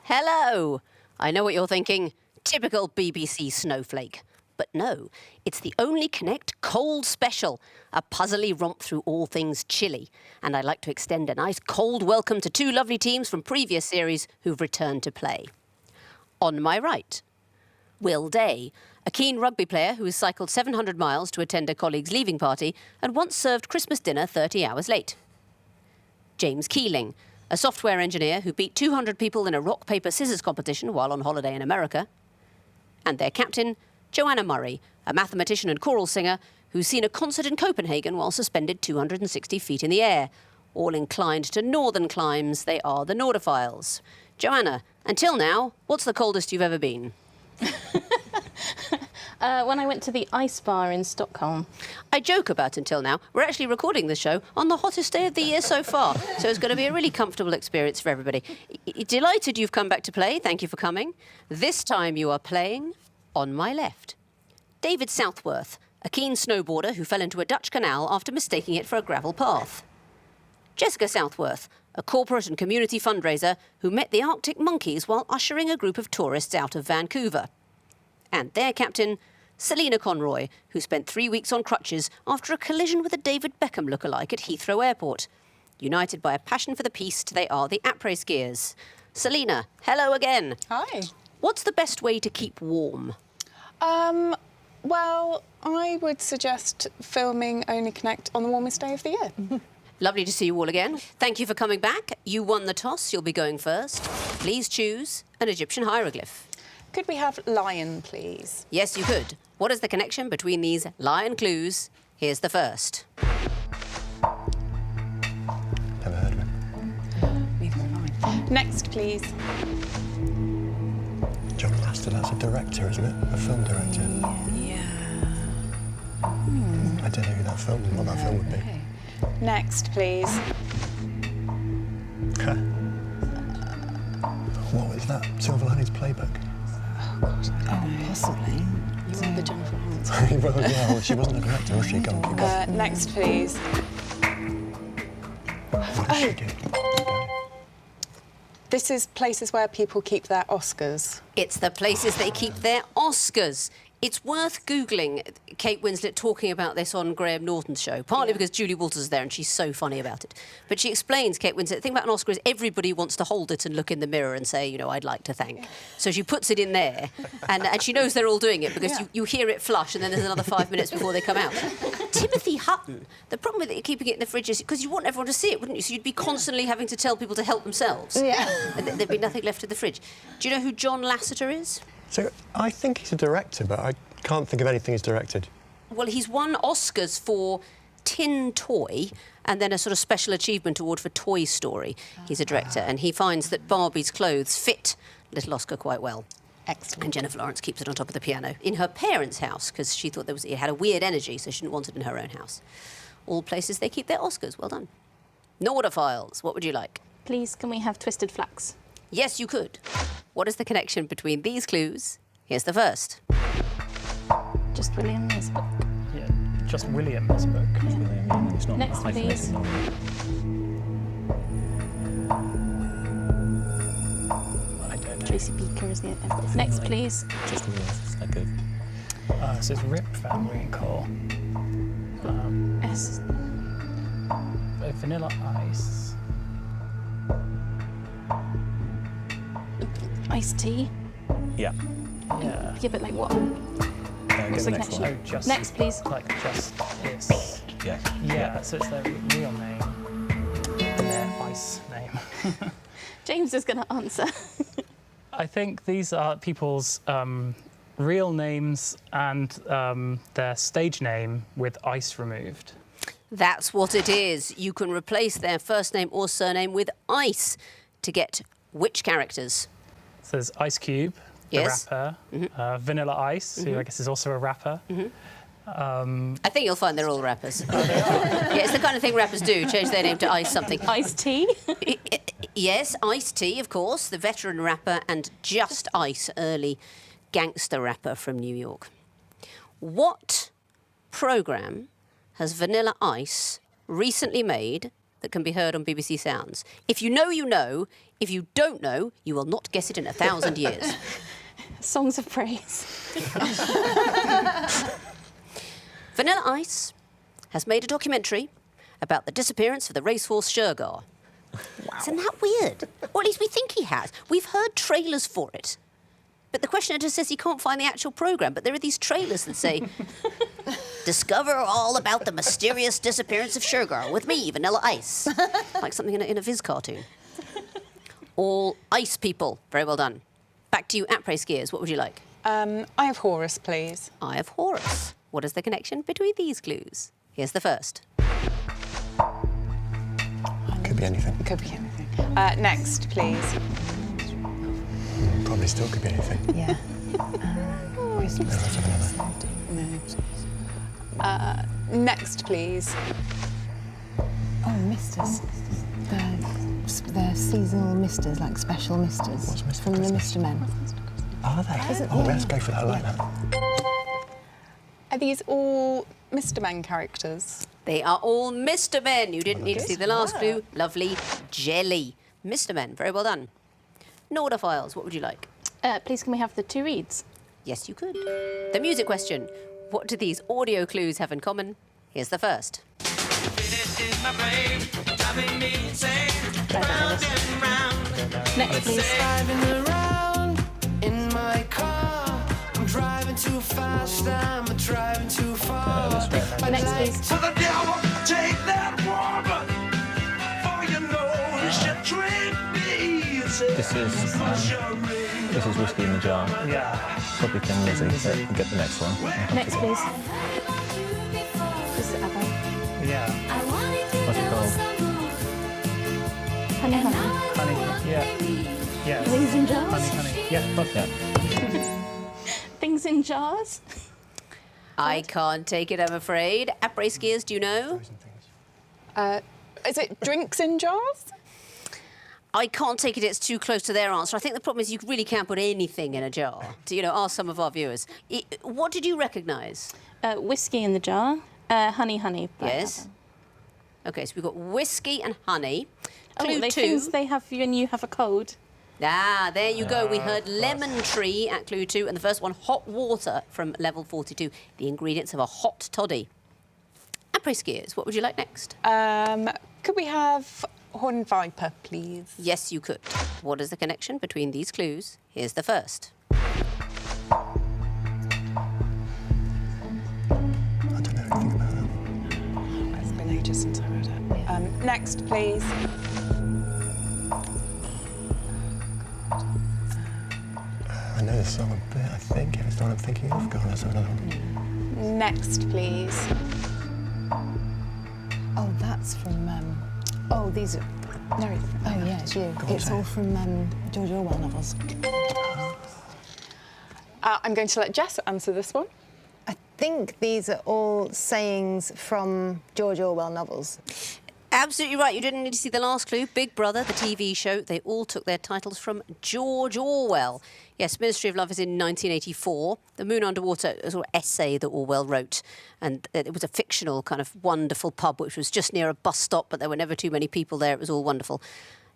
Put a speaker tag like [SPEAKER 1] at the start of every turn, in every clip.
[SPEAKER 1] Hello! I know what you're thinking. Typical BBC snowflake. But no, it's the Only Connect Cold Special, a puzzly romp through all things chilly. And I'd like to extend a nice cold welcome to two lovely teams from previous series who've returned to play. On my right, Will Day, a keen rugby player who has cycled 700 miles to attend a colleague's leaving party and once served Christmas dinner 30 hours late. James Keeling, a software engineer who beat 200 people in a rock, paper, scissors competition while on holiday in America. And their captain, Joanna Murray, a mathematician and choral singer who's seen a concert in Copenhagen while suspended 260 feet in the air. All inclined to northern climes, they are the Nørdiphiles. Joanna, until now, what's the coldest you've ever been?
[SPEAKER 2] When I went to the ice bar in Stockholm.
[SPEAKER 1] I joke about until now. We're actually recording the show on the hottest day of the year so far, so it's going to be a really comfortable experience for everybody. Delighted you've come back to play. Thank you for coming. This time you are playing on my left. David Southworth, a keen snowboarder who fell into a Dutch canal after mistaking it for a gravel path. Jessica Southworth, a corporate and community fundraiser who met the Arctic monkeys while ushering a group of tourists out of Vancouver. And their captain, Selena Conroy, who spent 3 weeks on crutches after a collision with a David Beckham lookalike at Heathrow Airport. United by a passion for the piste, they are the Après Skiers. Selena, hello again.
[SPEAKER 3] Hi.
[SPEAKER 1] What's the best way to keep warm?
[SPEAKER 3] Well, I would suggest filming Only Connect on the warmest day of the year.
[SPEAKER 1] Lovely to see you all again. Thank you for coming back. You won the toss. You'll be going first. Please choose an Egyptian hieroglyph.
[SPEAKER 3] Could we have lion, please?
[SPEAKER 1] Yes, you could. What is the connection between these lion clues? Here's the first.
[SPEAKER 4] Never heard of it.
[SPEAKER 3] Neither have I. Next, please.
[SPEAKER 4] John Lasseter, that's a director, isn't it? A film director.
[SPEAKER 3] Yeah.
[SPEAKER 4] I don't know who that film, what that film would be.
[SPEAKER 3] Okay. Next, please.
[SPEAKER 4] What was that? Silver Linings Playbook?
[SPEAKER 3] Possibly. You are the Jennifer Lawrence.
[SPEAKER 4] Well, yeah, well, she wasn't a director, was she? Go on, keep going.
[SPEAKER 3] Next, please.
[SPEAKER 4] What did she do?
[SPEAKER 3] This is places where people keep their Oscars.
[SPEAKER 1] It's the places they keep their Oscars. It's worth Googling Kate Winslet talking about this on Graham Norton's show, partly because Julie Walters is there and she's so funny about it. But she explains, Kate Winslet, the thing about an Oscar is everybody wants to hold it and look in the mirror and say, you know, I'd like to thank. Yeah. So she puts it in there, and she knows they're all doing it because you hear it flush and then there's another 5 minutes before they come out. Timothy Hutton, the problem with keeping it in the fridge is because you want everyone to see it, wouldn't you? So you'd be constantly having to tell people to help themselves. Yeah. And there'd be nothing left in the fridge. Do you know who John Lasseter is?
[SPEAKER 4] So, I think he's a director, but I can't think of anything he's directed.
[SPEAKER 1] Well, he's won Oscars for Tin Toy and then a sort of special achievement award for Toy Story. He's a director, and he finds that Barbie's clothes fit little Oscar quite well.
[SPEAKER 3] Excellent.
[SPEAKER 1] And Jennifer Lawrence keeps it on top of the piano in her parents' house because she thought it had a weird energy, so she didn't want it in her own house. All places they keep their Oscars. Well done. Nørdiphiles, what would you like?
[SPEAKER 2] Please, can we have twisted flax?
[SPEAKER 1] Yes, you could. What is the connection between these clues? Here's the first.
[SPEAKER 2] Just William's book.
[SPEAKER 5] Yeah, just William's book.
[SPEAKER 4] It's not
[SPEAKER 2] Next, please.
[SPEAKER 5] I don't know.
[SPEAKER 2] Tracy Beaker is the end. Next, please.
[SPEAKER 4] Just it's like a...
[SPEAKER 5] So it's Rip Van Winkle.
[SPEAKER 2] S.
[SPEAKER 5] Vanilla Ice.
[SPEAKER 2] Iced tea.
[SPEAKER 4] Yeah.
[SPEAKER 5] Yeah.
[SPEAKER 2] Yeah, but like what? What's the connection?
[SPEAKER 5] Oh, just...
[SPEAKER 2] Next, please.
[SPEAKER 5] Like just is.
[SPEAKER 4] Yeah.
[SPEAKER 5] Yeah, so it's their real name. And their ice name.
[SPEAKER 2] James is going to answer.
[SPEAKER 5] I think these are people's real names and their stage name with ice removed.
[SPEAKER 1] That's what it is. You can replace their first name or surname with ice to get which characters?
[SPEAKER 5] So there's Ice Cube, the
[SPEAKER 1] Yes.
[SPEAKER 5] rapper, Vanilla Ice, who I guess is also a rapper.
[SPEAKER 1] I think you'll find they're all rappers. Yeah, it's the kind of thing rappers do, change their name to Ice something.
[SPEAKER 2] Iced tea.
[SPEAKER 1] Yes, Ice-T, of course, the veteran rapper, and Just Ice, early gangster rapper from New York. What programme has Vanilla Ice recently made that can be heard on BBC Sounds? If you know, you know. If you don't know, you will not guess it in 1,000 years.
[SPEAKER 2] Songs of praise.
[SPEAKER 1] Vanilla Ice has made a documentary about the disappearance of the racehorse Shergar. Wow. Isn't that weird? Or at least we think he has. We've heard trailers for it. But the questioner just says he can't find the actual programme, but there are these trailers that say, discover all about the mysterious disappearance of Shergar with me, Vanilla Ice. Like something in a Viz cartoon. All ice people. Very well done. Back to you, Après Skiers. What would you like?
[SPEAKER 3] I have Horus, please.
[SPEAKER 1] I have Horus. What is the connection between these clues? Here's the first.
[SPEAKER 4] Could be anything.
[SPEAKER 3] Could be anything. Next, please.
[SPEAKER 4] Probably still could be anything.
[SPEAKER 6] Yeah. Christmas.
[SPEAKER 4] No, let's have another.
[SPEAKER 3] No. Next, please.
[SPEAKER 6] Oh, misters. The seasonal misters, like special misters.
[SPEAKER 4] What's Mr.
[SPEAKER 6] From the
[SPEAKER 4] Christmas?
[SPEAKER 6] Mr. Men.
[SPEAKER 4] Are they? Oh, let's go for that. I like that.
[SPEAKER 3] Are these all Mr. Men characters?
[SPEAKER 1] They are all Mr. Men. You didn't need to see the last clue. Lovely jelly. Mr. Men. Very well done. Nørdiphiles, what would you like?
[SPEAKER 2] Please, can we have the two reads?
[SPEAKER 1] Yes, you could. The music question. What do these audio clues have in common? Here's the first.
[SPEAKER 2] Next, please. Next, please.
[SPEAKER 7] To the devil, take that woman. For you know you should treat me.
[SPEAKER 8] This is Whiskey in the Jar.
[SPEAKER 5] Yeah.
[SPEAKER 8] Probably Thin Lizzy. Get the next one.
[SPEAKER 2] Next, please. This is ABBA.
[SPEAKER 5] Yeah.
[SPEAKER 8] What's it called?
[SPEAKER 2] Honey, honey.
[SPEAKER 5] Honey. Yeah. Yeah.
[SPEAKER 2] Things in jars.
[SPEAKER 5] Honey, honey. Yeah. That's
[SPEAKER 8] Yeah.
[SPEAKER 2] Things in jars.
[SPEAKER 1] I can't take it, I'm afraid. Après Skiers, do you know?
[SPEAKER 3] Is it drinks in jars?
[SPEAKER 1] I can't take it, it's too close to their answer. I think the problem is you really can't put anything in a jar. To, ask some of our viewers. What did you recognise?
[SPEAKER 2] Whiskey in the jar. Honey, honey. Black
[SPEAKER 1] Yes.
[SPEAKER 2] apple.
[SPEAKER 1] OK, so we've got whiskey and honey. Clue
[SPEAKER 2] they
[SPEAKER 1] 2.
[SPEAKER 2] things they have when you have a cold.
[SPEAKER 1] Ah, there you go. We heard lemon tree at clue 2, and the first one, hot water from level 42. The ingredients of a hot toddy. Après Skiers, what would you like next?
[SPEAKER 3] Could we have horned viper, please?
[SPEAKER 1] Yes, you could. What is the connection between these clues? Here's the first.
[SPEAKER 4] I don't know anything about that.
[SPEAKER 3] It's been ages since I read it. Next, please.
[SPEAKER 4] I know this song a bit, I think. If it's the one I'm thinking of, go on, let's have another one.
[SPEAKER 3] Next, please.
[SPEAKER 6] Oh, that's from. Oh, these are. No, oh, yeah, it's you.
[SPEAKER 4] on,
[SPEAKER 6] It's
[SPEAKER 4] say
[SPEAKER 6] all
[SPEAKER 4] it.
[SPEAKER 6] from George Orwell novels.
[SPEAKER 3] I'm going to let Jess answer this one.
[SPEAKER 6] I think these are all sayings from George Orwell novels.
[SPEAKER 1] Absolutely right. You didn't need to see the last clue. Big Brother, the TV show, they all took their titles from George Orwell. Yes, Ministry of Love is in 1984. The Moon Underwater is an essay that Orwell wrote. And it was a fictional kind of wonderful pub, which was just near a bus stop, but there were never too many people there. It was all wonderful.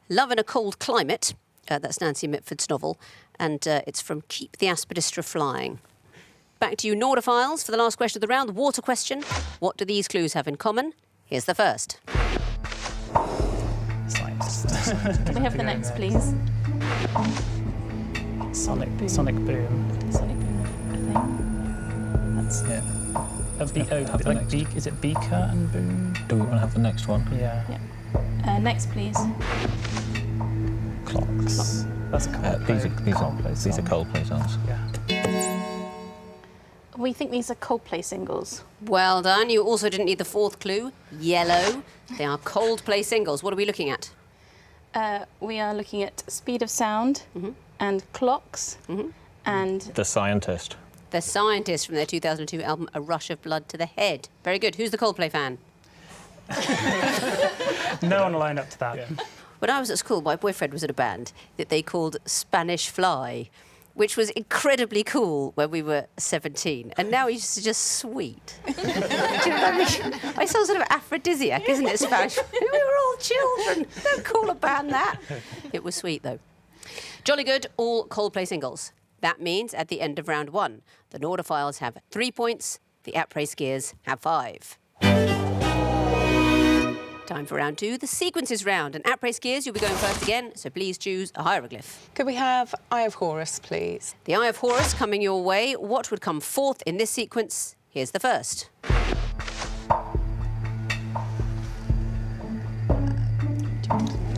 [SPEAKER 1] Love in a Cold Climate, that's Nancy Mitford's novel. And it's from Keep the Aspidistra Flying. Back to you, Nørdiphiles, for the last question of the round, the water question. What do these clues have in common? Here's the first.
[SPEAKER 5] science.
[SPEAKER 2] Can we have the next, please?
[SPEAKER 5] Sonic Boom. Sonic Boom.
[SPEAKER 2] Sonic Boom, I think. That's
[SPEAKER 8] Yeah.
[SPEAKER 5] Have the next. Is it Beaker and Boom?
[SPEAKER 8] Do we want to have the next one?
[SPEAKER 5] Yeah.
[SPEAKER 2] next, please.
[SPEAKER 5] Clocks. That's a Coldplay.
[SPEAKER 8] These are Coldplay songs.
[SPEAKER 5] Yeah.
[SPEAKER 2] We think these are Coldplay singles.
[SPEAKER 1] Well done. You also didn't need the fourth clue. Yellow. They are Coldplay singles. What are we looking at?
[SPEAKER 2] We are looking at Speed of Sound and Clocks and...
[SPEAKER 8] The Scientist.
[SPEAKER 1] The Scientist from their 2002 album A Rush of Blood to the Head. Very good. Who's the Coldplay fan?
[SPEAKER 5] No one will line up to that. Yeah.
[SPEAKER 1] When I was at school, my boyfriend was in a band that they called Spanish Fly, which was incredibly cool when we were 17, and now he's just sweet. Do you know what I mean? It's some sort of aphrodisiac, isn't it, Spanish? We were all children. Don't call a band that. It was sweet, though. Jolly good, all Coldplay singles. That means at the end of round 1, the Nørdiphiles have 3 points, the Après Skiers have 5. Time for round 2, the sequences round. And Après Skiers, you'll be going first again, so please choose a hieroglyph.
[SPEAKER 3] Could we have Eye of Horus, please?
[SPEAKER 1] The Eye of Horus coming your way. What would come fourth in this sequence? Here's the first.
[SPEAKER 4] No,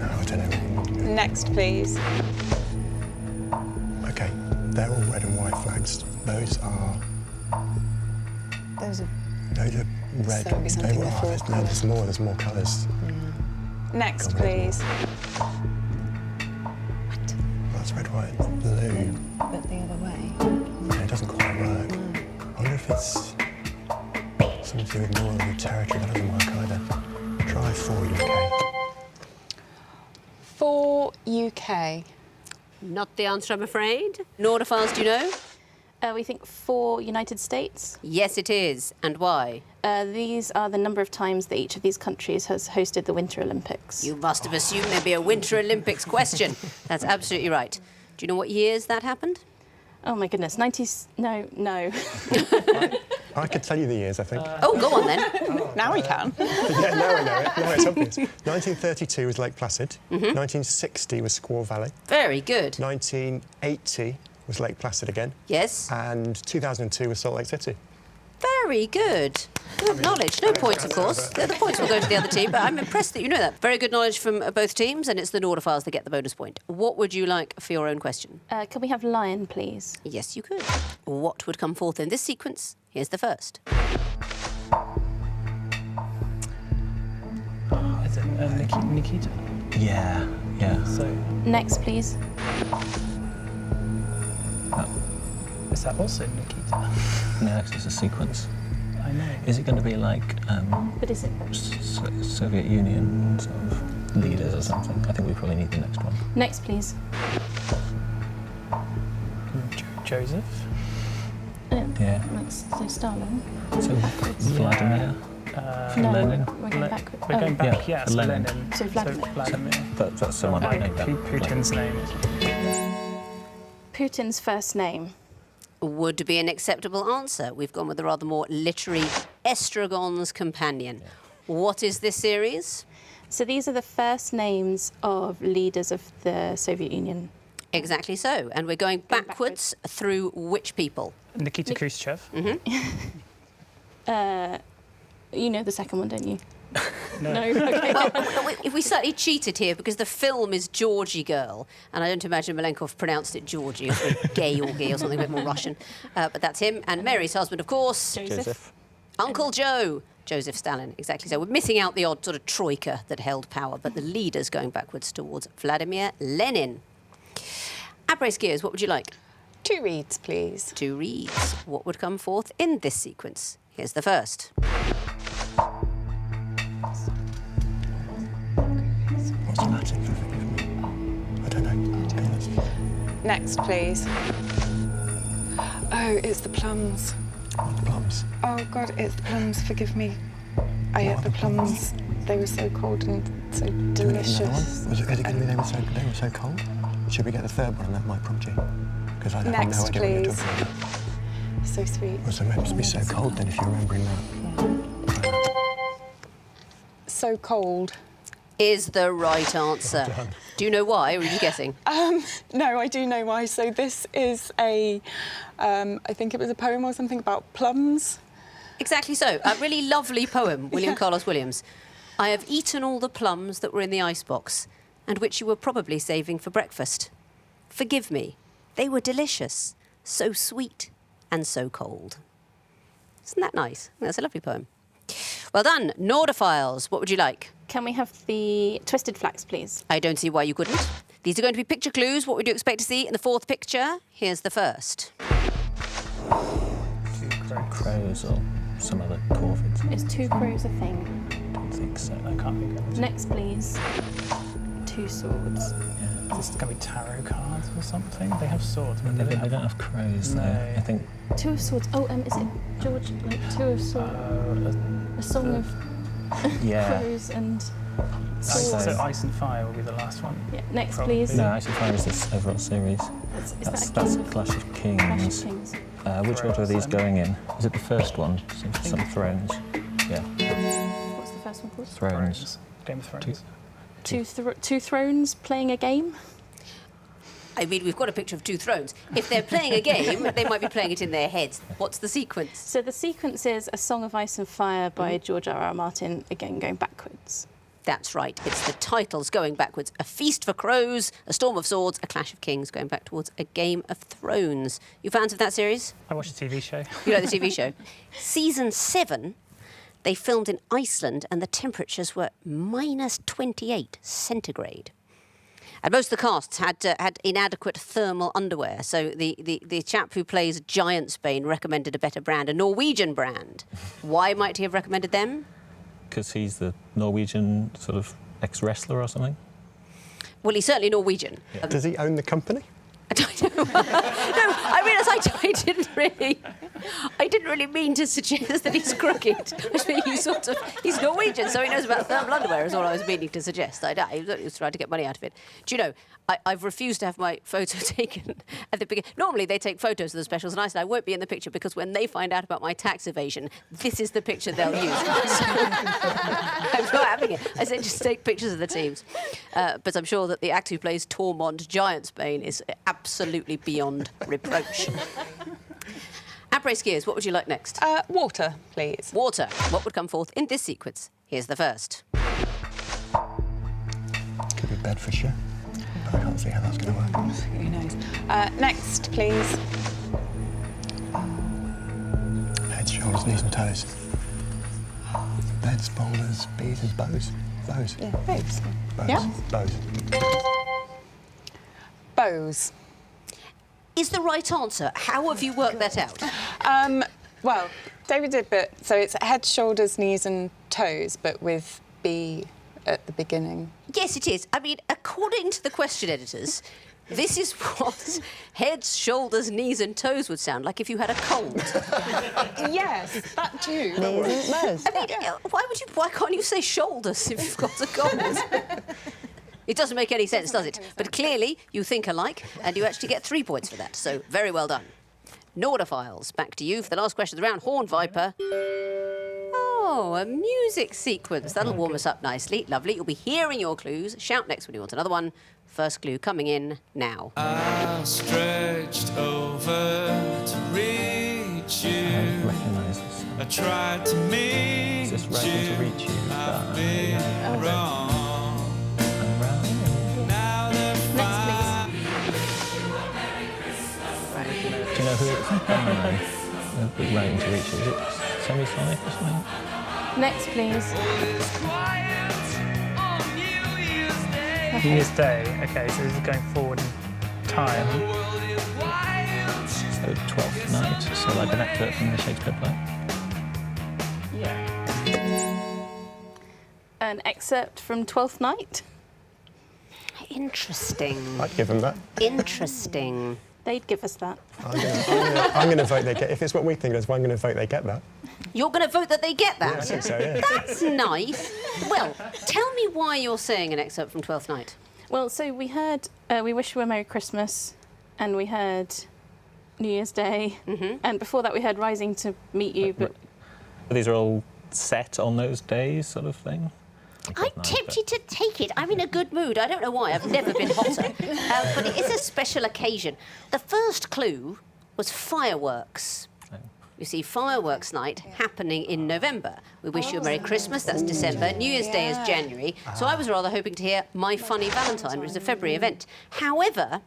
[SPEAKER 4] I don't know.
[SPEAKER 3] Next, please.
[SPEAKER 4] Okay, they're all red and white flags. Those are
[SPEAKER 6] Those are
[SPEAKER 4] red.
[SPEAKER 3] So it'd be something
[SPEAKER 4] They were-
[SPEAKER 3] with four
[SPEAKER 4] there's more colours.
[SPEAKER 3] Next,
[SPEAKER 4] Got red.
[SPEAKER 3] please.
[SPEAKER 4] That's red, white, and blue.
[SPEAKER 6] but the other way.
[SPEAKER 4] Yeah, it doesn't quite work. I wonder if it's something to do with Northern Territory. That doesn't work either. Try 4 UK.
[SPEAKER 3] 4 UK.
[SPEAKER 1] Not the answer, I'm afraid. Nørdiphiles, do you know?
[SPEAKER 2] We think 4 United States.
[SPEAKER 1] Yes, it is. And why?
[SPEAKER 2] These are the number of times that each of these countries has hosted the Winter Olympics.
[SPEAKER 1] You must have assumed there'd be a Winter Olympics question. That's absolutely right. Do you know what years that happened?
[SPEAKER 2] Oh my goodness, 90s... No.
[SPEAKER 4] I could tell you the years, I think.
[SPEAKER 1] Oh, go on then.
[SPEAKER 3] Now we can.
[SPEAKER 4] Yeah, now I know it. Now it's obvious. 1932 was Lake Placid. 1960 was Squaw Valley.
[SPEAKER 1] Very good.
[SPEAKER 4] 1980 was Lake Placid again.
[SPEAKER 1] Yes.
[SPEAKER 4] And 2002 was Salt Lake City.
[SPEAKER 1] Very good. Good knowledge. No points, of course. The other points will go to the other team, but I'm impressed that you know that. Very good knowledge from both teams, and it's the Nørdiphiles that get the bonus point. What would you like for your own question?
[SPEAKER 2] Can we have lion, please?
[SPEAKER 1] Yes, you could. What would come forth in this sequence? Here's the first.
[SPEAKER 5] Is it Nikita?
[SPEAKER 8] Yeah, yeah.
[SPEAKER 5] So,
[SPEAKER 2] Next, please.
[SPEAKER 5] is that also Nikita?
[SPEAKER 8] No, it's a sequence.
[SPEAKER 5] I know.
[SPEAKER 8] Is it going to be like
[SPEAKER 2] But is it...
[SPEAKER 8] Soviet Union sort of leaders or something? I think we probably need the next one.
[SPEAKER 2] Next, please.
[SPEAKER 5] Joseph?
[SPEAKER 8] Yeah.
[SPEAKER 2] So Stalin.
[SPEAKER 8] So Vladimir.
[SPEAKER 2] No,
[SPEAKER 8] Lenin.
[SPEAKER 2] we're going backwards.
[SPEAKER 5] We're going back,
[SPEAKER 8] Yeah,
[SPEAKER 5] yes,
[SPEAKER 8] Lenin.
[SPEAKER 5] Lenin.
[SPEAKER 2] So Vladimir.
[SPEAKER 5] Vladimir.
[SPEAKER 8] That's someone I know.
[SPEAKER 5] Putin's name.
[SPEAKER 2] Putin's first name.
[SPEAKER 1] Would be an acceptable answer. We've gone with a rather more literary Estragon's Companion. What is this series?
[SPEAKER 2] So these are the first names of leaders of the Soviet Union.
[SPEAKER 1] Exactly so. And we're going backwards through which people?
[SPEAKER 5] Nikita Khrushchev.
[SPEAKER 2] You know the second one, don't you?
[SPEAKER 5] No.
[SPEAKER 2] Okay.
[SPEAKER 1] Well, if we slightly cheated here, because the film is Georgie Girl, and I don't imagine Malenkov pronounced it Georgie, or Georgi or something a bit more Russian. But that's him. And Mary's husband, of course,
[SPEAKER 2] Joseph.
[SPEAKER 1] Uncle Joe, Joseph Stalin. Exactly so. We're missing out the odd sort of troika that held power, but the leaders going backwards towards Vladimir Lenin. Après Skiers, what would you like?
[SPEAKER 3] 2 reads, please.
[SPEAKER 1] 2 reads. What would come forth in this sequence? Here's the first.
[SPEAKER 4] What's Latin for forgive me? I don't know. To be honest.
[SPEAKER 3] Next, please. Oh, it's the plums.
[SPEAKER 4] What, the plums?
[SPEAKER 3] Oh, God, it's the plums. Forgive me. I ate the plums. They were so cold and so
[SPEAKER 4] Do we get another
[SPEAKER 3] delicious.
[SPEAKER 4] one? Is it going to be they were so cold? Should we get the third one and that might prompt you? Because I have no
[SPEAKER 3] Next,
[SPEAKER 4] idea what you're
[SPEAKER 3] please.
[SPEAKER 4] talking about.
[SPEAKER 3] So sweet.
[SPEAKER 4] Well, so it must be so cold then if you're remembering that.
[SPEAKER 3] So cold.
[SPEAKER 1] Is the right answer.
[SPEAKER 4] Well done.
[SPEAKER 1] Do you know why, or are you guessing?
[SPEAKER 3] No, I do know why. So this is a, I think it was a poem or something about plums.
[SPEAKER 1] Exactly so. A really lovely poem, William Carlos Williams. I have eaten all the plums that were in the icebox, and which you were probably saving for breakfast. Forgive me, they were delicious, so sweet and so cold. Isn't that nice? That's a lovely poem. Well done. Nørdiphiles, what would you like?
[SPEAKER 2] Can we have the twisted flax, please?
[SPEAKER 1] I don't see why you couldn't. These are going to be picture clues. What would you expect to see in the fourth picture? Here's the first.
[SPEAKER 8] Crows or some other corvids.
[SPEAKER 2] Is 2 crows a thing?
[SPEAKER 8] I don't think so.
[SPEAKER 5] I can't think of it.
[SPEAKER 2] Next, please. 2 swords.
[SPEAKER 5] This is going to be tarot cards or something. They have swords, but
[SPEAKER 8] They don't have crows,
[SPEAKER 5] No.
[SPEAKER 8] though. I think
[SPEAKER 2] Two of Swords. Oh, is it George? Like Two of Swords. A song of
[SPEAKER 8] yeah.
[SPEAKER 2] crows and
[SPEAKER 5] So
[SPEAKER 2] swords.
[SPEAKER 5] Ice and Fire will be the last one.
[SPEAKER 2] Yeah. Next,
[SPEAKER 5] Probably.
[SPEAKER 2] please.
[SPEAKER 8] No, Ice and Fire is this overall series.
[SPEAKER 2] Is
[SPEAKER 8] That's
[SPEAKER 2] that a king?
[SPEAKER 8] Clash of Kings.
[SPEAKER 2] Clash of Kings.
[SPEAKER 8] Which order are these going in? Is it the first one? Some Thrones. Yeah,
[SPEAKER 2] What's the first one called?
[SPEAKER 8] Thrones.
[SPEAKER 5] Game of Thrones.
[SPEAKER 2] Two thrones playing a game.
[SPEAKER 1] I mean, we've got a picture of two thrones. If they're playing a game, they might be playing it in their heads. What's the sequence?
[SPEAKER 2] So the sequence is A Song of Ice and Fire by George R.R. Martin, again going backwards.
[SPEAKER 1] That's right. It's the titles going backwards. A Feast for Crows, A Storm of Swords, A Clash of Kings, going back towards A Game of Thrones. You fans of that series?
[SPEAKER 5] I watched a TV show.
[SPEAKER 1] You like the TV show? Season 7, they filmed in Iceland and the temperatures were minus 28 centigrade. And most of the casts had inadequate thermal underwear. So the chap who plays Giant Spain recommended a better brand, a Norwegian brand. Why might he have recommended them?
[SPEAKER 8] Because he's the Norwegian sort of ex-wrestler or something.
[SPEAKER 1] Well, he's certainly Norwegian.
[SPEAKER 4] Does he own the company?
[SPEAKER 1] I don't know. No, I realise I didn't really mean to suggest that he's crooked. I was meaning he's Norwegian, so he knows about thermal underwear is all I was meaning to suggest. He was trying to get money out of it. Do you know, I've refused to have my photo taken at the beginning. Normally they take photos of the specials and I said I won't be in the picture because when they find out about my tax evasion, this is the picture they'll use. So, I'm not having it. I said just take pictures of the teams. But I'm sure that the actor who plays Tormund Giant Spain is absolutely beyond reproach. Après Skiers, what would you like next?
[SPEAKER 3] Water, please.
[SPEAKER 1] Water. What would come forth in this sequence? Here's the first.
[SPEAKER 4] Could be Bedfordshire, but I can't see how that's going to work.
[SPEAKER 3] Who knows? Next, please.
[SPEAKER 4] Head, shoulders, knees and toes. Beds, boulders, bees and bows. Bows.
[SPEAKER 3] Yeah, bows.
[SPEAKER 4] Bows.
[SPEAKER 3] Yeah.
[SPEAKER 4] Bows.
[SPEAKER 3] Bows.
[SPEAKER 1] Is the right answer. How have you worked that out?
[SPEAKER 3] Well, David did, but so it's head, shoulders, knees and toes, but with B at the beginning.
[SPEAKER 1] Yes, it is. I mean, according to the question editors, this is what heads, shoulders, knees and toes would sound like if you had a cold.
[SPEAKER 3] Yes, that too.
[SPEAKER 6] Knees and toes.
[SPEAKER 1] I mean, why can't you say shoulders if you've got a cold? It doesn't make any sense, does it? But clearly, you think alike, and you actually get 3 points for that. So, very well done. Nørdiphiles, back to you for the last question of the round. Horn Viper. Oh, a music sequence. That'll warm us up nicely. Lovely. You'll be hearing your clues. Shout next when you want another one. First clue coming in now.
[SPEAKER 7] I stretched over to reach
[SPEAKER 8] I
[SPEAKER 7] you.
[SPEAKER 8] recognise this.
[SPEAKER 7] I tried to meet
[SPEAKER 8] Is this Writing to Reach You?
[SPEAKER 7] I've been wrong.
[SPEAKER 8] Around.
[SPEAKER 7] Now the fire.
[SPEAKER 8] Do you know who it's by? Writing to Reach You. Is it Semisonic or something?
[SPEAKER 2] Next, please.
[SPEAKER 5] New Year's Day. Okay, so this is going forward in time.
[SPEAKER 8] So 12th Night. So like an excerpt from the Shakespeare play.
[SPEAKER 2] An excerpt from Twelfth Night.
[SPEAKER 1] Interesting.
[SPEAKER 4] I'd give them that.
[SPEAKER 1] Interesting.
[SPEAKER 2] They'd give us that.
[SPEAKER 4] I'm going to vote they get. If it's what we think, that's why I'm going to vote they get that.
[SPEAKER 1] You're going to vote that they get that?
[SPEAKER 4] Yeah, I think so, yeah.
[SPEAKER 1] That's nice. Well, tell me why you're saying an excerpt from Twelfth Night.
[SPEAKER 2] Well, so we heard We Wish You a Merry Christmas, and we heard New Year's Day, and before that we heard Rising to Meet You, but
[SPEAKER 8] These are all set on those days, sort of thing.
[SPEAKER 1] I'm tempted to take it. I'm in a good mood. I don't know why. I've never been hotter. But it is a special occasion. The first clue was fireworks. You see, fireworks night happening in November. We wish you a Merry Christmas, that's December. New Year's Day is January. So I was rather hoping to hear My Funny Valentine, which is a February event. However,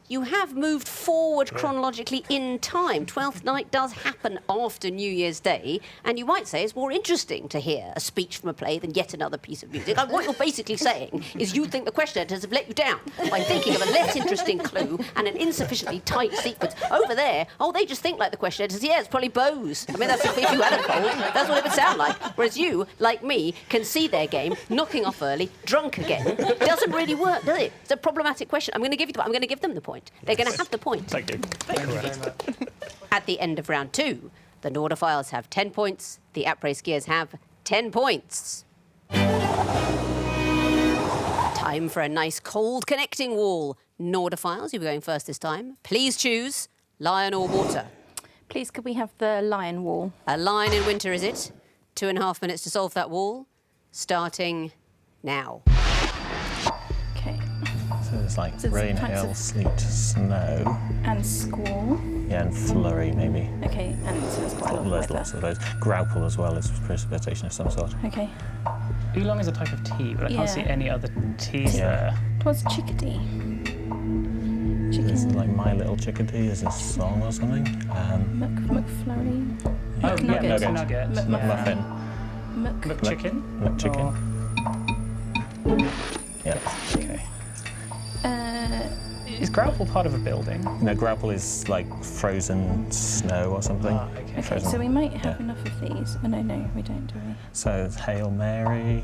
[SPEAKER 1] you have moved forward chronologically in time. Twelfth Night does happen after New Year's Day, and you might say it's more interesting to hear a speech from a play than yet another piece of music. And what you're basically saying is you think the question editors have let you down by thinking of a less interesting clue and an insufficiently tight sequence. Over there, they just think like the question editors. Yeah, it's probably Bose. I mean, that's if you had a cold, that's what it would sound like. Whereas you, like me, can see their game, knocking off early, drunk again. Doesn't really work, does it? It's a problematic question. I'm going to give them the point. They're going to have the point.
[SPEAKER 5] Thank you. Thank you very much.
[SPEAKER 1] At the end of round 2, the Nørdiphiles have 10 points. The Après Skiers have 10 points. Time for a nice cold connecting wall. Nørdiphiles, you'll be going first this time. Please choose lion or water.
[SPEAKER 2] Please, could we have the lion wall?
[SPEAKER 1] A lion in winter, is it? 2.5 minutes to solve that wall. Starting now.
[SPEAKER 2] Okay.
[SPEAKER 8] So there's like
[SPEAKER 2] So there's
[SPEAKER 8] rain,
[SPEAKER 2] types
[SPEAKER 8] hail,
[SPEAKER 2] of-
[SPEAKER 8] sleet, snow.
[SPEAKER 2] And squall.
[SPEAKER 8] Yeah, and flurry maybe.
[SPEAKER 2] Okay, and so there's quite a lot of
[SPEAKER 8] There's
[SPEAKER 2] weather.
[SPEAKER 8] lots of those. Grauple as well is precipitation of some sort.
[SPEAKER 2] Okay.
[SPEAKER 5] Oolong is a type of tea, but I can't see
[SPEAKER 2] Yeah.
[SPEAKER 5] any other teas
[SPEAKER 8] Yeah.
[SPEAKER 5] there.
[SPEAKER 2] What's chickadee?
[SPEAKER 8] This is
[SPEAKER 2] Chicken.
[SPEAKER 8] like My Little Chickadee is a song or something.
[SPEAKER 2] McFlurry.
[SPEAKER 5] Oh,
[SPEAKER 2] Nugget.
[SPEAKER 5] yeah, nugget.
[SPEAKER 8] Muffin.
[SPEAKER 5] McChicken.
[SPEAKER 8] McChicken. Yeah.
[SPEAKER 5] Okay. Is Grauple part of a building?
[SPEAKER 8] No, Grauple is like frozen snow or something.
[SPEAKER 5] Ah, okay.
[SPEAKER 2] Okay,
[SPEAKER 8] Frozen.
[SPEAKER 2] so we might have
[SPEAKER 8] Yeah.
[SPEAKER 2] enough of these. Oh, no, we don't, do we?
[SPEAKER 8] So it's Hail Mary.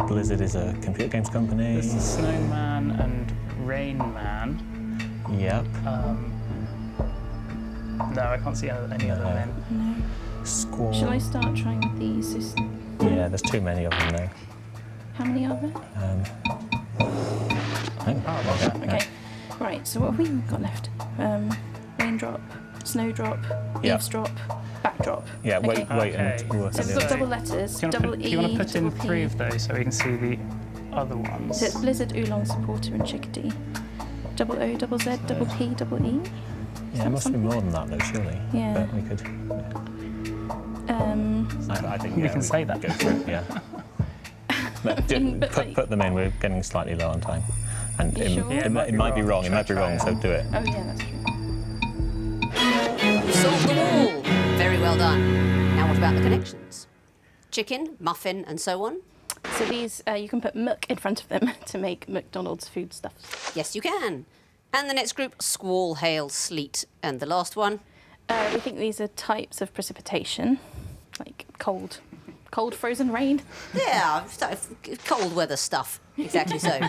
[SPEAKER 8] Blizzard is a computer games company.
[SPEAKER 5] There's the Snowman and Rain Man.
[SPEAKER 8] Yep.
[SPEAKER 5] No, I can't see any other men.
[SPEAKER 2] No.
[SPEAKER 8] Squall.
[SPEAKER 2] Shall I start trying with these?
[SPEAKER 8] Yeah, there's too many of them now.
[SPEAKER 2] How many are there? Okay. Right, so what have we got left? Raindrop, snowdrop,
[SPEAKER 8] Yeah.
[SPEAKER 2] eavesdrop, backdrop.
[SPEAKER 8] Yeah, wait
[SPEAKER 5] Okay.
[SPEAKER 8] and work
[SPEAKER 2] So
[SPEAKER 8] on
[SPEAKER 2] we've
[SPEAKER 8] the
[SPEAKER 2] got
[SPEAKER 8] other.
[SPEAKER 2] double letters,
[SPEAKER 5] Do you
[SPEAKER 2] double
[SPEAKER 5] want
[SPEAKER 2] E,
[SPEAKER 5] to put in
[SPEAKER 2] double P.
[SPEAKER 5] 3 of those so we can see the other ones?
[SPEAKER 2] So it's Blizzard, Oolong, Supporter and Chickadee. Double O, double Z, double P, double E.
[SPEAKER 8] Yeah, it must be more than that though, surely.
[SPEAKER 2] Yeah.
[SPEAKER 8] But we could. I think
[SPEAKER 5] We
[SPEAKER 8] yeah,
[SPEAKER 5] can say that.
[SPEAKER 8] Go for it, yeah. But
[SPEAKER 2] But like-
[SPEAKER 8] put them in. We're getting slightly low on time, and
[SPEAKER 2] You sure?
[SPEAKER 5] Yeah,
[SPEAKER 8] it might be wrong. It might be wrong. So do it.
[SPEAKER 2] Oh yeah, that's true.
[SPEAKER 1] Solve the wall. Very well done. Now what about the connections? Chicken, muffin, and so on?
[SPEAKER 2] So these, you can put muck in front of them to make McDonald's foodstuffs.
[SPEAKER 1] Yes, you can. And the next group, squall, hail, sleet. And the last one,
[SPEAKER 2] We think these are types of precipitation, like cold frozen rain.
[SPEAKER 1] yeah, cold weather stuff. Exactly so.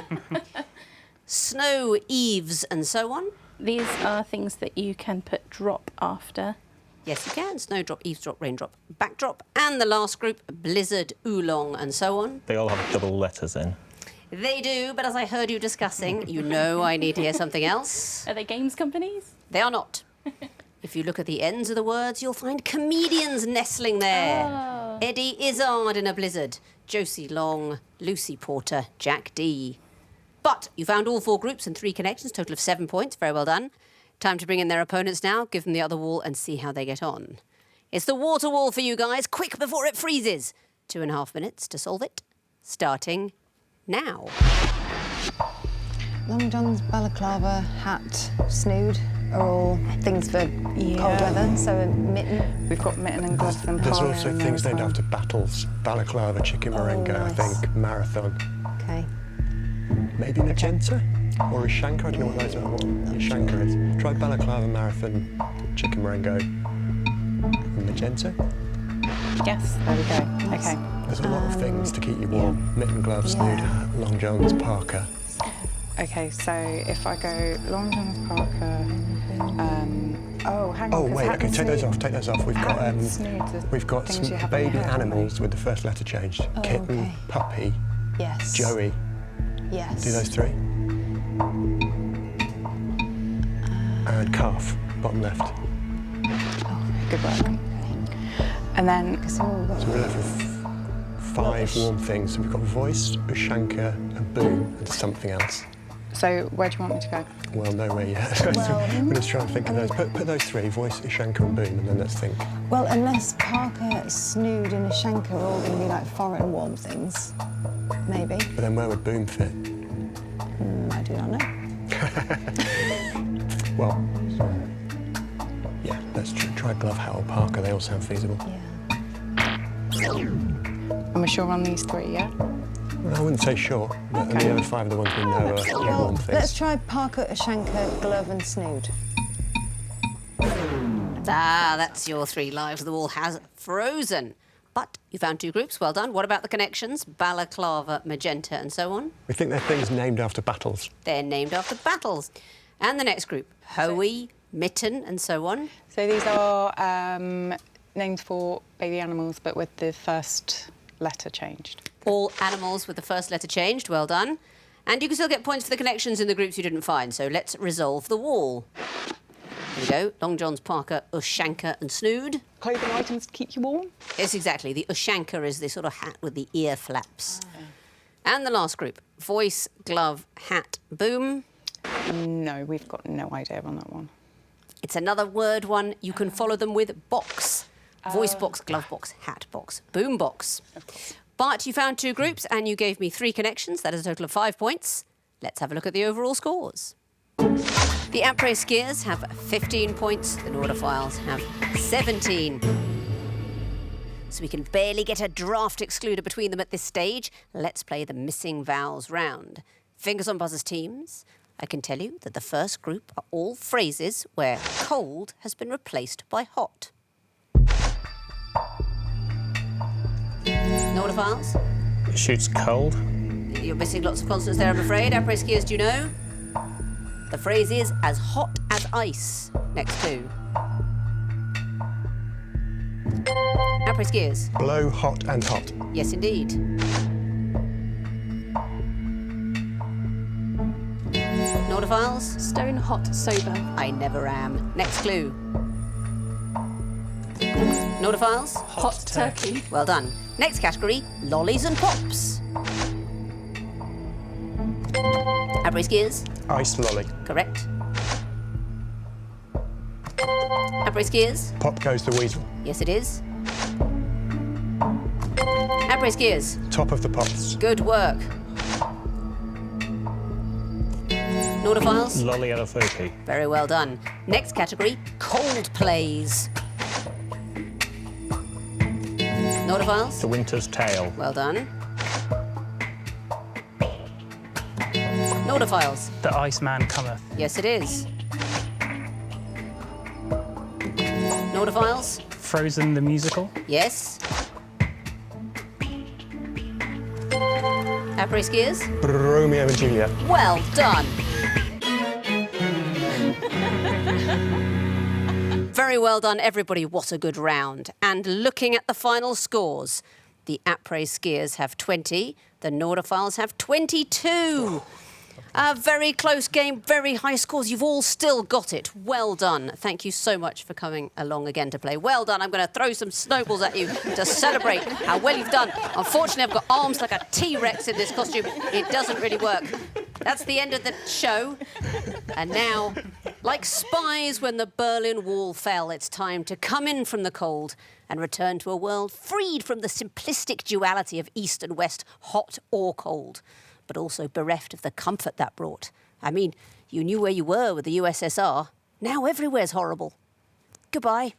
[SPEAKER 1] Snow, eaves, and so on?
[SPEAKER 2] These are things that you can put drop after.
[SPEAKER 1] Yes, you can. Snowdrop, eavesdrop, raindrop, backdrop. And the last group, blizzard, oolong, and so on.
[SPEAKER 8] They all have double letters in.
[SPEAKER 1] They do, but as I heard you discussing, you know I need to hear something else.
[SPEAKER 2] Are they games companies?
[SPEAKER 1] They are not. If you look at the ends of the words, you'll find comedians nestling there.
[SPEAKER 2] Oh.
[SPEAKER 1] Eddie Izzard in a blizzard, Josie Long, Lucy Porter, Jack D. But you found all 4 groups and 3 connections, total of 7 points. Very well done. Time to bring in their opponents now, give them the other wall and see how they get on. It's the water wall for you guys, quick before it freezes. 2.5 minutes to solve it, starting now.
[SPEAKER 6] Long johns, balaclava, hat, snood are all things for cold weather. So a mitten.
[SPEAKER 3] We've got mitten and gloves and
[SPEAKER 4] There's
[SPEAKER 3] polo
[SPEAKER 4] also
[SPEAKER 3] in there
[SPEAKER 4] things
[SPEAKER 3] as
[SPEAKER 4] named
[SPEAKER 3] well.
[SPEAKER 4] after battles. Balaclava, chicken merengue,
[SPEAKER 6] nice.
[SPEAKER 4] I think, marathon.
[SPEAKER 6] Okay.
[SPEAKER 4] Maybe magenta? Or Ushanka? I don't know what those are. What Ushanka is. Try balaclava, marathon, chicken merengue, and magenta.
[SPEAKER 3] Yes, there we go. Okay.
[SPEAKER 4] There's a lot of things to keep you warm. Mitten, gloves, snood, hat, long johns, parka.
[SPEAKER 3] Okay, so if I go long johns, parka, hang on.
[SPEAKER 4] Oh
[SPEAKER 3] 'cause
[SPEAKER 4] wait,
[SPEAKER 3] hat
[SPEAKER 4] okay,
[SPEAKER 3] and
[SPEAKER 4] take those
[SPEAKER 3] snood-
[SPEAKER 4] off. Take those off. We've
[SPEAKER 3] hat
[SPEAKER 4] got
[SPEAKER 3] and snood are
[SPEAKER 4] we've got
[SPEAKER 3] things
[SPEAKER 4] some
[SPEAKER 3] you have on your
[SPEAKER 4] baby
[SPEAKER 3] head, aren't they?
[SPEAKER 4] animals with the first letter changed. Kitten,
[SPEAKER 6] okay.
[SPEAKER 4] puppy,
[SPEAKER 6] Yes.
[SPEAKER 4] Joey.
[SPEAKER 6] Yes.
[SPEAKER 4] Do those 3. And calf, bottom left.
[SPEAKER 3] Good work. And then
[SPEAKER 6] So we've got
[SPEAKER 4] So we're left with 5 warm things. So we've got voice, Ushanka, and boom, and something else.
[SPEAKER 3] So where do you want me to go?
[SPEAKER 4] Well, nowhere yet. We're just trying to think of those. Put those 3, voice, Ushanka, and boom, and then let's think.
[SPEAKER 6] Well, unless Parker, Snood and Ushanka are all going to be like foreign warm things, maybe.
[SPEAKER 4] But then where would boom fit?
[SPEAKER 6] do not know.
[SPEAKER 4] Well, yeah, let's try glove hat or parka. They all sound feasible.
[SPEAKER 6] Yeah.
[SPEAKER 3] And we're sure on these three, yeah?
[SPEAKER 4] Well, I wouldn't say sure, but the other 5 are the ones we know are
[SPEAKER 6] Well,
[SPEAKER 4] warm things.
[SPEAKER 6] let's try parka, Ushanka, glove and snood.
[SPEAKER 1] Ah, that's your 3 lives. The wall has frozen. But you found 2 groups. Well done. What about the connections? Balaclava, magenta, and so on?
[SPEAKER 4] We think they're things named after battles.
[SPEAKER 1] They're named after battles. And the next group, Hoey, mitten, and so on.
[SPEAKER 3] So these are names for baby animals, but with the first letter changed.
[SPEAKER 1] All animals with the first letter changed. Well done. And you can still get points for the connections in the groups you didn't find. So let's resolve the wall. Here we go. Long John's, parka, Ushanka, and snood.
[SPEAKER 3] Clothing items to keep you warm?
[SPEAKER 1] Yes, exactly. The Ushanka is the sort of hat with the ear flaps. And the last group, voice, glove, hat, boom.
[SPEAKER 3] No, we've got no idea on that one.
[SPEAKER 1] It's another word one. You can follow them with box. Voice box, glove box, hat box, boom box. But you found 2 groups and you gave me 3 connections. That is a total of 5 points. Let's have a look at the overall scores. The Après Skiers have 15 points. The Nørdiphiles have 17. So we can barely get a draft excluder between them at this stage. Let's play the missing vowels round. Fingers on buzzers, teams. I can tell you that the first group are all phrases where cold has been replaced by hot. Nørdiphiles?
[SPEAKER 8] It shoots cold.
[SPEAKER 1] You're missing lots of consonants there, I'm afraid. Après Skiers, do you know? The phrase is as hot as ice. Next clue. Après Skiers.
[SPEAKER 4] Blow, hot and hot.
[SPEAKER 1] Yes, indeed. Nørdiphiles.
[SPEAKER 2] Stone hot sober.
[SPEAKER 1] I never am. Next clue. Nørdiphiles.
[SPEAKER 2] Hot turkey.
[SPEAKER 1] Well done. Next category, lollies and pops. Après Skiers.
[SPEAKER 4] Ice lolly.
[SPEAKER 1] Correct. Après Skiers.
[SPEAKER 4] Pop goes the weasel.
[SPEAKER 1] Yes, it is. Après Skiers.
[SPEAKER 4] Top of the pops.
[SPEAKER 1] Good work. Nørdiphiles.
[SPEAKER 8] Lolly and a Foki.
[SPEAKER 1] Very well done. Next category, Coldplays. Nørdiphiles.
[SPEAKER 8] The Winter's Tale.
[SPEAKER 1] Well done. Nørdiphiles.
[SPEAKER 5] The Iceman cometh.
[SPEAKER 1] Yes, it is. Nørdiphiles.
[SPEAKER 5] Frozen the musical.
[SPEAKER 1] Yes. Après Skiers.
[SPEAKER 4] Romeo and Juliet.
[SPEAKER 1] Well done. Very well done, everybody. What a good round. And looking at the final scores, the Après Skiers have 20, the Nørdiphiles have 22. A very close game, very high scores. You've all still got it. Well done. Thank you so much for coming along again to play. Well done. I'm going to throw some snowballs at you to celebrate how well you've done. Unfortunately, I've got arms like a T-Rex in this costume. It doesn't really work. That's the end of the show. And now, like spies when the Berlin Wall fell, it's time to come in from the cold and return to a world freed from the simplistic duality of East and West, hot or cold, but also bereft of the comfort that brought. I mean, you knew where you were with the USSR. Now everywhere's horrible. Goodbye.